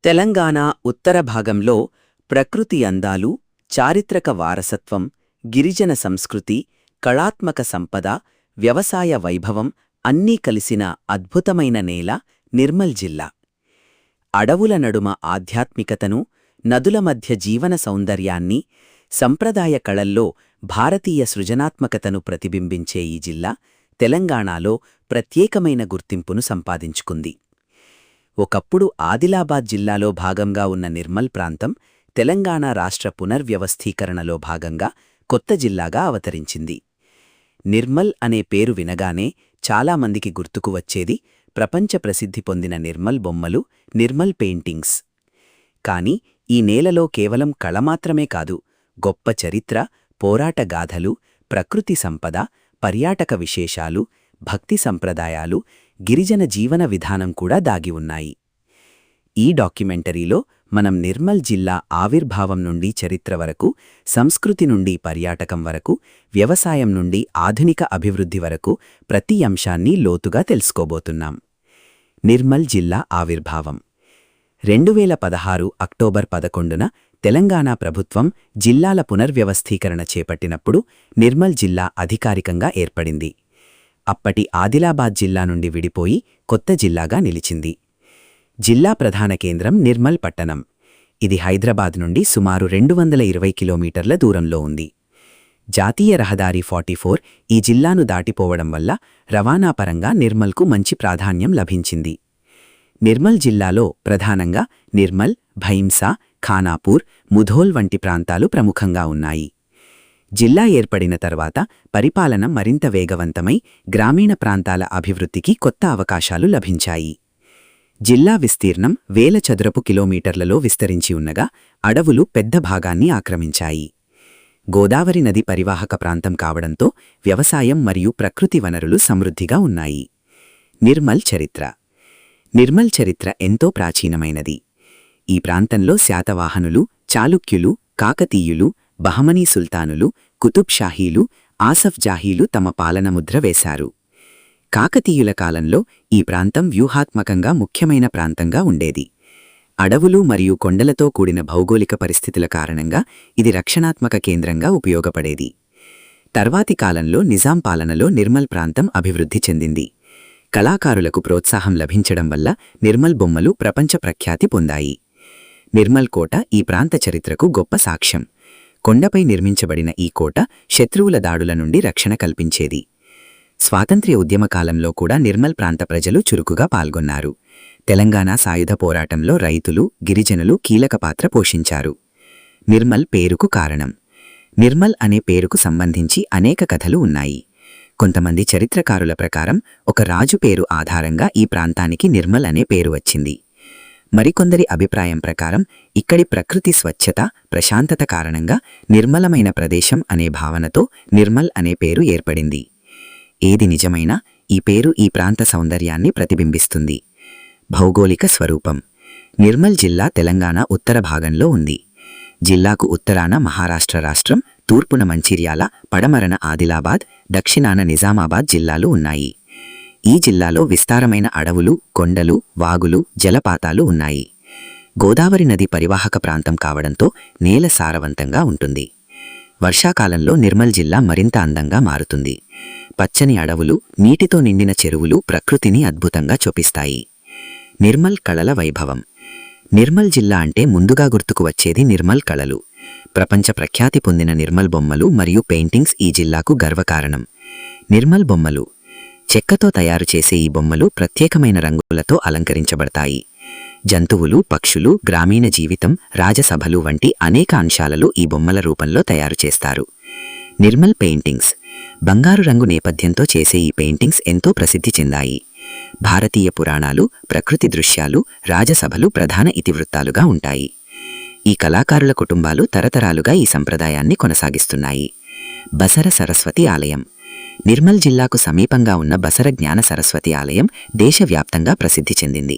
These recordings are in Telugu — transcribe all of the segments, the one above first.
తెలంగాణ ఉత్తర భాగంలో ప్రకృతి అందాలు, చారిత్రక వారసత్వం, గిరిజన సంస్కృతి, కళాత్మక సంపద, వ్యవసాయ వైభవం అన్నీ కలిసిన అద్భుతమైన నేల నిర్మల్ జిల్లా. అడవుల నడుమ ఆధ్యాత్మికతను, నదుల మధ్య జీవన సౌందర్యాన్ని, సంప్రదాయ కళల్లో భారతీయ సృజనాత్మకతను ప్రతిబింబించే ఈ జిల్లా తెలంగాణలో ప్రత్యేకమైన గుర్తింపును సంపాదించుకుంది. ఒకప్పుడు ఆదిలాబాద్ జిల్లాలో భాగంగా ఉన్న నిర్మల్ ప్రాంతం తెలంగాణ రాష్ట్ర పునర్వ్యవస్థీకరణలో భాగంగా కొత్త జిల్లాగా అవతరించింది. నిర్మల్ అనే పేరు వినగానే చాలామందికి గుర్తుకు వచ్చేది ప్రపంచ ప్రసిద్ధి పొందిన నిర్మల్ బొమ్మలు, నిర్మల్ పెయింటింగ్స్. కాని ఈ నేలలో కేవలం కళ మాత్రమే కాదు, గొప్ప చరిత్ర, పోరాట గాథలు, ప్రకృతి సంపద, పర్యాటక విశేషాలు, భక్తి సంప్రదాయాలు, గిరిజన జీవన విధానం కూడా దాగి ఉన్నాయి. ఈ డాక్యుమెంటరీలో మనం నిర్మల్ జిల్లా ఆవిర్భావం నుండి చరిత్ర వరకు, సంస్కృతి నుండి పర్యాటకం వరకు, వ్యవసాయం నుండి ఆధునిక అభివృద్ధి వరకు ప్రతి అంశాన్ని లోతుగా తెలుసుకోబోతున్నాం. నిర్మల్ జిల్లా ఆవిర్భావం 2016 అక్టోబర్ 11న తెలంగాణ ప్రభుత్వం జిల్లాల పునర్వ్యవస్థీకరణ చేపట్టినప్పుడు నిర్మల్ జిల్లా అధికారికంగా ఏర్పడింది. అప్పటి ఆదిలాబాద్ జిల్లా నుండి విడిపోయి కొత్త జిల్లాగా నిలిచింది. జిల్లా ప్రధాన కేంద్రం నిర్మల్ పట్టణం. ఇది హైదరాబాద్ నుండి సుమారు 220 కిలోమీటర్ల దూరంలో ఉంది. జాతీయ రహదారి 44 ఈ జిల్లాను దాటిపోవడం వల్ల రవాణాపరంగా నిర్మల్కు మంచి ప్రాధాన్యం లభించింది. నిర్మల్ జిల్లాలో ప్రధానంగా నిర్మల్, భైంసా, ఖానాపూర్, ముధోల్ వంటి ప్రాంతాలు ప్రముఖంగా ఉన్నాయి. జిల్లా ఏర్పడిన తర్వాత పరిపాలన మరింత వేగవంతమై గ్రామీణ ప్రాంతాల అభివృద్ధికి కొత్త అవకాశాలు లభించాయి. జిల్లా విస్తీర్ణం వేల చదరపు కిలోమీటర్లలో విస్తరించి ఉన్నగా అడవులు పెద్ద భాగాన్ని ఆక్రమించాయి. గోదావరి నది పరివాహక ప్రాంతం కావడంతో వ్యవసాయం మరియు ప్రకృతి వనరులు సమృద్ధిగా ఉన్నాయి. నిర్మల్ చరిత్ర. నిర్మల్ చరిత్ర ఎంతో ప్రాచీనమైనది. ఈ ప్రాంతంలో శాతవాహనులు, చాళుక్యులు, కాకతీయులు, బహమనీ సుల్తానులు, కుతుబ్ షాహీలు, ఆసఫ్ జాహీలు తమ పాలన ముద్ర వేశారు. కాకతీయుల కాలంలో ఈ ప్రాంతం వ్యూహాత్మకంగా ముఖ్యమైన ప్రాంతంగా ఉండేది. అడవులు మరియు కొండలతో కూడిన భౌగోళిక పరిస్థితుల కారణంగా ఇది రక్షణాత్మక కేంద్రంగా ఉపయోగపడేది. తర్వాతి కాలంలో నిజాం పాలనలో నిర్మల్ ప్రాంతం అభివృద్ధి చెందింది. కళాకారులకు ప్రోత్సాహం లభించడం వల్ల నిర్మల్ బొమ్మలు ప్రపంచ ప్రఖ్యాతి పొందాయి. నిర్మల్ కోట ఈ ప్రాంత చరిత్రకు గొప్ప సాక్ష్యం. కొండపై నిర్మించబడిన ఈ కోట శత్రువుల దాడుల నుండి రక్షణ కల్పించేది. స్వాతంత్ర్య ఉద్యమకాలంలో కూడా నిర్మల్ ప్రాంత ప్రజలు చురుకుగా పాల్గొన్నారు. తెలంగాణ సాయుధ పోరాటంలో రైతులు, గిరిజనులు కీలక పాత్ర పోషించారు. నిర్మల్ పేరుకు కారణం. నిర్మల్ అనే పేరుకు సంబంధించి అనేక కథలు ఉన్నాయి. కొంతమంది చరిత్రకారుల ప్రకారం ఒక రాజు పేరు ఆధారంగా ఈ ప్రాంతానికి నిర్మల్ అనే పేరు వచ్చింది. మరికొందరి అభిప్రాయం ప్రకారం ఇక్కడి ప్రకృతి స్వచ్ఛత, ప్రశాంతత కారణంగా నిర్మలమైన ప్రదేశం అనే భావనతో నిర్మల్ అనే పేరు ఏర్పడింది. ఏది నిజమైనా ఈ పేరు ఈ ప్రాంత సౌందర్యాన్ని ప్రతిబింబిస్తుంది. భౌగోళిక స్వరూపం. నిర్మల్ జిల్లా తెలంగాణ ఉత్తర భాగంలో ఉంది. జిల్లాకు ఉత్తరాన మహారాష్ట్ర రాష్ట్రం, తూర్పున మంచిర్యాల, పడమరన ఆదిలాబాద్, దక్షిణాన నిజామాబాద్ జిల్లాలు ఉన్నాయి. ఈ జిల్లాలో విస్తారమైన అడవులు, కొండలు, వాగులు, జలపాతాలు ఉన్నాయి. గోదావరి నది పరివాహక ప్రాంతం కావడంతో నేల సారవంతంగా ఉంటుంది. వర్షాకాలంలో నిర్మల్ జిల్లా మరింత అందంగా మారుతుంది. పచ్చని అడవులు, నీటితో నిండిన చెరువులు ప్రకృతిని అద్భుతంగా చూపిస్తాయి. నిర్మల్ కళల వైభవం. నిర్మల్ జిల్లా అంటే ముందుగా గుర్తుకు వచ్చేది నిర్మల్ కళలు. ప్రపంచ ప్రఖ్యాతి పొందిన నిర్మల్ బొమ్మలు మరియు పెయింటింగ్స్ ఈ జిల్లాకు గర్వకారణం. నిర్మల్ బొమ్మలు. చెక్కతో తయారు చేసే ఈ బొమ్మలు ప్రత్యేకమైన రంగులతో అలంకరించబడతాయి. జంతువులు, పక్షులు, గ్రామీణ జీవితం, రాజసభలు వంటి అనేక అంశాలలో ఈ బొమ్మల రూపంలో తయారు చేస్తారు. నిర్మల్ పెయింటింగ్స్. బంగారు రంగు నేపథ్యంతో చేసే ఈ పెయింటింగ్స్ ఎంతో ప్రసిద్ధి చెందాయి. భారతీయ పురాణాలు, ప్రకృతి దృశ్యాలు, రాజసభలు ప్రధాన ఇతివృత్తాలుగా ఉంటాయి. ఈ కళాకారుల కుటుంబాలు తరతరాలుగా ఈ సంప్రదాయాన్ని కొనసాగిస్తున్నాయి. బసర సరస్వతి ఆలయం. నిర్మల్ జిల్లాకు సమీపంగా ఉన్న బసర జ్ఞాన సరస్వతి ఆలయం దేశవ్యాప్తంగా ప్రసిద్ధి చెందింది.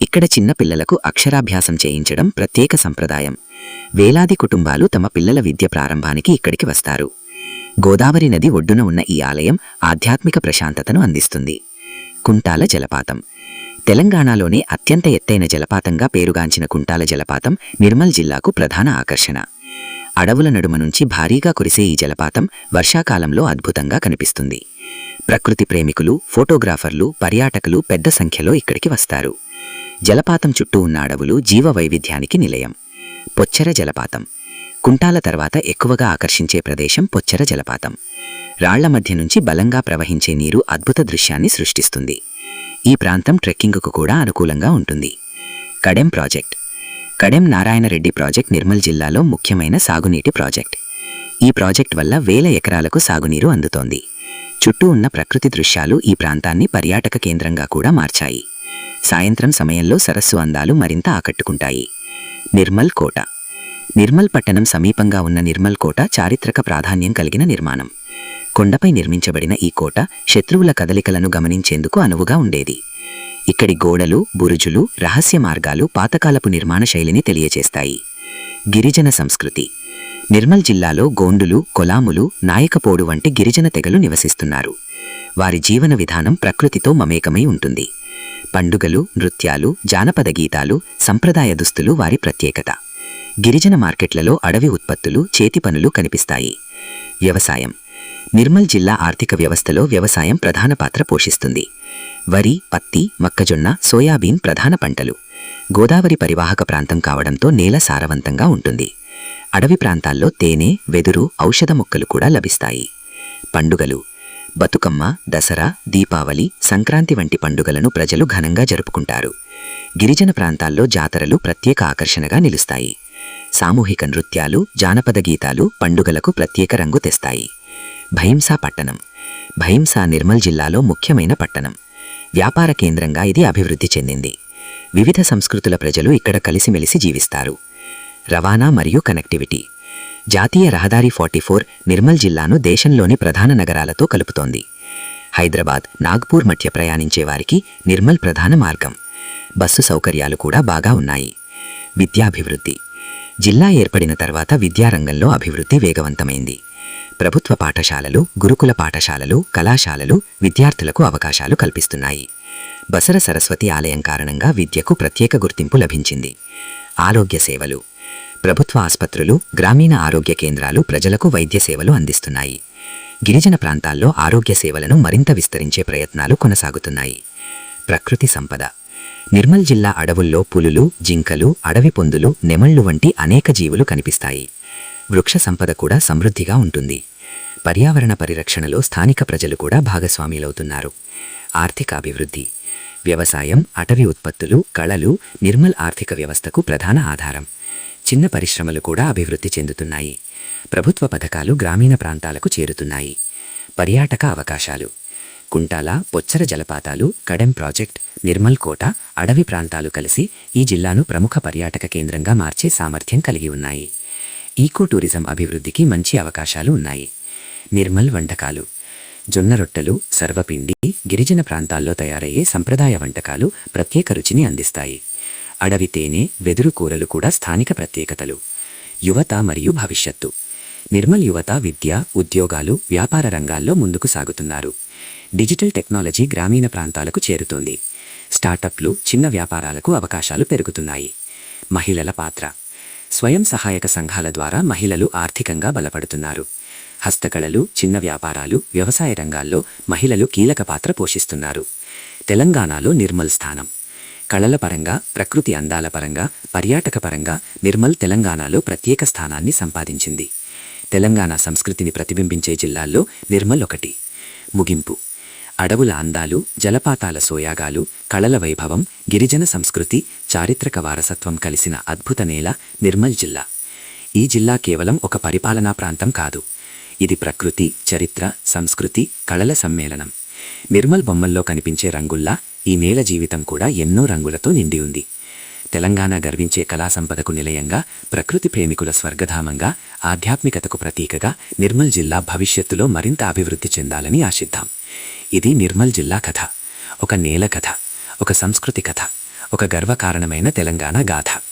ఇక్కడ చిన్న పిల్లలకు అక్షరాభ్యాసం చేయించడం ప్రత్యేక సంప్రదాయం. వేలాది కుటుంబాలు తమ పిల్లల విద్య ప్రారంభానికి ఇక్కడికి వస్తారు. గోదావరి నది ఒడ్డున ఉన్న ఈ ఆలయం ఆధ్యాత్మిక ప్రశాంతతను అందిస్తుంది. కుంటాల జలపాతం. తెలంగాణలోనే అత్యంత ఎత్తైన జలపాతంగా పేరుగాంచిన కుంటాల జలపాతం నిర్మల్ జిల్లాకు ప్రధాన ఆకర్షణ. అడవుల నడుమ నుంచి భారీగా కురిసే ఈ జలపాతం వర్షాకాలంలో అద్భుతంగా కనిపిస్తుంది. ప్రకృతి ప్రేమికులు, ఫోటోగ్రాఫర్లు, పర్యాటకులు పెద్ద సంఖ్యలో ఇక్కడికి వస్తారు. జలపాతం చుట్టూ ఉన్న అడవులు జీవ వైవిధ్యానికి నిలయం. పొచ్చెర జలపాతం. కుంటాల తర్వాత ఎక్కువగా ఆకర్షించే ప్రదేశం పొచ్చెర జలపాతం. రాళ్ల మధ్య నుంచి బలంగా ప్రవహించే నీరు అద్భుత దృశ్యాన్ని సృష్టిస్తుంది. ఈ ప్రాంతం ట్రెక్కింగుకు కూడా అనుకూలంగా ఉంటుంది. కడెం ప్రాజెక్ట్. కడెం నారాయణరెడ్డి ప్రాజెక్ట్ నిర్మల్ జిల్లాలో ముఖ్యమైన సాగునీటి ప్రాజెక్ట్. ఈ ప్రాజెక్ట్ వల్ల వేల ఎకరాలకు సాగునీరు అందుతోంది. చుట్టూ ఉన్న ప్రకృతి దృశ్యాలు ఈ ప్రాంతాన్ని పర్యాటక కేంద్రంగా కూడా మార్చాయి. సాయంత్రం సమయంలో సరస్సు అందాలు మరింత ఆకట్టుకుంటాయి. నిర్మల్ కోట. నిర్మల్ పట్టణం సమీపంగా ఉన్న నిర్మల్ కోట చారిత్రక ప్రాధాన్యం కలిగిన నిర్మాణం. కొండపై నిర్మించబడిన ఈ కోట శత్రువుల కదలికలను గమనించేందుకు అనువుగా ఉండేది. ఇక్కడి గోడలు, బురుజులు, రహస్య మార్గాలు పాతకాలపు నిర్మాణ శైలిని తెలియచేస్తాయి. గిరిజన సంస్కృతి. నిర్మల్ జిల్లాలో గోండులు, కొలాములు, నాయకపోడు వంటి గిరిజన తెగలు నివసిస్తున్నారు. వారి జీవన విధానం ప్రకృతితో మమేకమై ఉంటుంది. పండుగలు, నృత్యాలు, జానపద గీతాలు, సంప్రదాయ దుస్తులు వారి ప్రత్యేకత. గిరిజన మార్కెట్లలో అడవి ఉత్పత్తులు, చేతి పనులు కనిపిస్తాయి. వ్యవసాయం. నిర్మల్ జిల్లా ఆర్థిక వ్యవస్థలో వ్యవసాయం ప్రధాన పాత్ర పోషిస్తుంది. వరి, పత్తి, మొక్కజొన్న, సోయాబీన్ ప్రధాన పంటలు. గోదావరి పరివాహక ప్రాంతం కావడంతో నేల సారవంతంగా ఉంటుంది. అడవి ప్రాంతాల్లో తేనె, వెదురు, ఔషధ మొక్కలు కూడా లభిస్తాయి. పండుగలు. బతుకమ్మ, దసరా, దీపావళి, సంక్రాంతి వంటి పండుగలను ప్రజలు ఘనంగా జరుపుకుంటారు. గిరిజన ప్రాంతాల్లో జాతరలు ప్రత్యేక ఆకర్షణగా నిలుస్తాయి. సామూహిక నృత్యాలు, జానపద గీతాలు పండుగలకు ప్రత్యేక రంగు తెస్తాయి. భైంసా పట్టణం. భైంసా నిర్మల్ జిల్లాలో ముఖ్యమైన పట్టణం. వ్యాపార కేంద్రంగా ఇది అభివృద్ధి చెందింది. వివిధ సంస్కృతుల ప్రజలు ఇక్కడ కలిసిమెలిసి జీవిస్తారు. రవాణా మరియు కనెక్టివిటీ. జాతీయ రహదారి 44 నిర్మల్ జిల్లాను దేశంలోని ప్రధాన నగరాలతో కలుపుతోంది. హైదరాబాద్, నాగ్పూర్ మధ్య ప్రయాణించే వారికి నిర్మల్ ప్రధాన మార్గం. బస్సు సౌకర్యాలు కూడా బాగా ఉన్నాయి. విద్యాభివృద్ధి. జిల్లా ఏర్పడిన తర్వాత విద్యారంగంలో అభివృద్ధి వేగవంతమైంది. ప్రభుత్వ పాఠశాలలు, గురుకుల పాఠశాలలు, కళాశాలలు విద్యార్థులకు అవకాశాలు కల్పిస్తున్నాయి. బసర సరస్వతి ఆలయం కారణంగా విద్యకు ప్రత్యేక గుర్తింపు లభించింది. ఆరోగ్య సేవలు. ప్రభుత్వ ఆస్పత్రులు, గ్రామీణ ఆరోగ్య కేంద్రాలు ప్రజలకు వైద్య సేవలు అందిస్తున్నాయి. గిరిజన ప్రాంతాల్లో ఆరోగ్య సేవలను మరింత విస్తరించే ప్రయత్నాలు కొనసాగుతున్నాయి. ప్రకృతి సంపద. నిర్మల్ జిల్లా అడవుల్లో పులులు, జింకలు, అడవి పొందులు, నెమళ్లు వంటి అనేక జీవులు కనిపిస్తాయి. వృక్ష సంపద కూడా సమృద్ధిగా ఉంటుంది. పర్యావరణ పరిరక్షణలో స్థానిక ప్రజలు కూడా భాగస్వాములవుతున్నారు. ఆర్థికాభివృద్ధి. వ్యవసాయం, అటవీ ఉత్పత్తులు, కళలు నిర్మల్ ఆర్థిక వ్యవస్థకు ప్రధాన ఆధారం. చిన్న పరిశ్రమలు కూడా అభివృద్ధి చెందుతున్నాయి. ప్రభుత్వ పథకాలు గ్రామీణ ప్రాంతాలకు చేరుతున్నాయి. పర్యాటక అవకాశాలు. కుంటాల, పొచ్చెర జలపాతాలు, కడెం ప్రాజెక్ట్, నిర్మల్ కోట, అడవి ప్రాంతాలు కలిసి ఈ జిల్లాను ప్రముఖ పర్యాటక కేంద్రంగా మార్చే సామర్థ్యం కలిగి ఉన్నాయి. ఈకో టూరిజం అభివృద్ధికి మంచి అవకాశాలు ఉన్నాయి. నిర్మల్ వంటకాలు. జొన్న రొట్టెలు, సర్వపిండి, గిరిజన ప్రాంతాల్లో తయారయ్యే సంప్రదాయ వంటకాలు ప్రత్యేక రుచిని అందిస్తాయి. అడవి తేనె, వెదురు కూరలు కూడా స్థానిక ప్రత్యేకతలు. యువత మరియు భవిష్యత్తు. నిర్మల్ యువత విద్య, ఉద్యోగాలు, వ్యాపార రంగాల్లో ముందుకు సాగుతున్నారు. డిజిటల్ టెక్నాలజీ గ్రామీణ ప్రాంతాలకు చేరుతోంది. స్టార్టప్లు, చిన్న వ్యాపారాలకు అవకాశాలు పెరుగుతున్నాయి. మహిళల పాత్ర. స్వయం సహాయక సంఘాల ద్వారా మహిళలు ఆర్థికంగా బలపడుతున్నారు. హస్తకళలు, చిన్న వ్యాపారాలు, వ్యవసాయ రంగాల్లో మహిళలు కీలక పాత్ర పోషిస్తున్నారు. తెలంగాణలో నిర్మల్ స్థానం. కళల పరంగా, ప్రకృతి అందాల పరంగా, పర్యాటక పరంగా నిర్మల్ తెలంగాణలో ప్రత్యేక స్థానాన్ని సంపాదించింది. తెలంగాణ సంస్కృతిని ప్రతిబింబించే జిల్లాల్లో నిర్మల్ ఒకటి. ముగింపు. అడవుల అందాలు, జలపాతాల సోయాగాలు, కళల వైభవం, గిరిజన సంస్కృతి, చారిత్రక వారసత్వం కలిసిన అద్భుత నేల నిర్మల్ జిల్లా. ఈ జిల్లా కేవలం ఒక పరిపాలనా ప్రాంతం కాదు. ఇది ప్రకృతి, చరిత్ర, సంస్కృతి, కళల సమ్మేళనం. నిర్మల్ బొమ్మల్లో కనిపించే రంగుల్లా ఈ నేల జీవితం కూడా ఎన్నో రంగులతో నిండి ఉంది. తెలంగాణ గర్వించే కళాసంపదకు నిలయంగా, ప్రకృతి ప్రేమికుల స్వర్గధామంగా, ఆధ్యాత్మికతకు ప్రతీకగా నిర్మల్ జిల్లా భవిష్యత్తులో మరింత అభివృద్ధి చెందాలని ఆశిద్దాం. ఇది నిర్మల్ జిల్లా కథ. ఒక నేల కథ, ఒక సంస్కృతి కథ, ఒక గర్వకారణమైన తెలంగాణ గాథ.